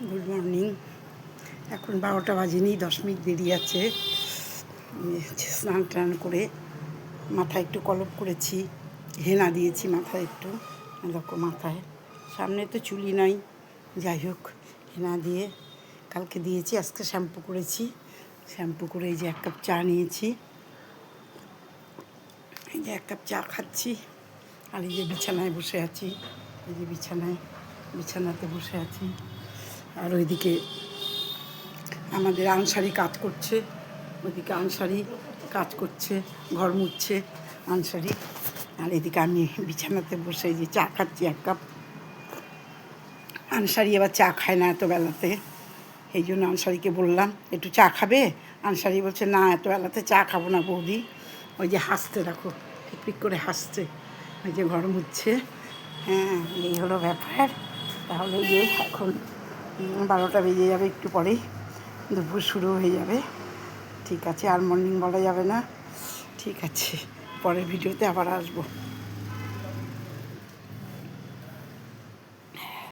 Good morning. এখন 12টা বাজেনি, 10 minute দেরি আছে। স্নান টান করে মাথায় একটু কলপ করেছি, হেনা দিয়েছি মাথায় একটু। দেখো মাথায় সামনে তো চুলি নাই, যাই হোক হেনা দিয়ে কালকে দিয়েছি। আজকে শ্যাম্পু করেছি, শ্যাম্পু করে এই যে 1 কাপ চা নিয়েছি, এই যে 1 কাপ চা খাচ্ছি। আর এই যে বিছানায় বসে আছি, এই যে বিছানাতে বসে আছি। আর ওইদিকে আমাদের আনসারি কাজ করছে, ওইদিকে আনসারি কাজ করছে, ঘর মুছছে আনসারি। আর এদিকে আমি বিছানাতে বসে যে চা খাচ্ছি 1 কাপ। আনসারি আবার চা খায় না এত বেলাতে, এই জন্য আনসারিকে বললাম একটু চা খাবে। আনসারি বলছে না, এত বেলাতে চা খাবো না বৌদি। ওই যে হাসতে, দেখো পিক করে হাসছে, ওই যে ঘর মুছছে। হ্যাঁ, এই হলো ব্যাপার। তাহলে যে এখন 12টা বেজে যাবে, একটু পরেই দুপুর শুরু হয়ে যাবে। ঠিক আছে, আর মর্নিং বলা যাবে না। ঠিক আছে, পরের ভিডিওতে আবার আসবো।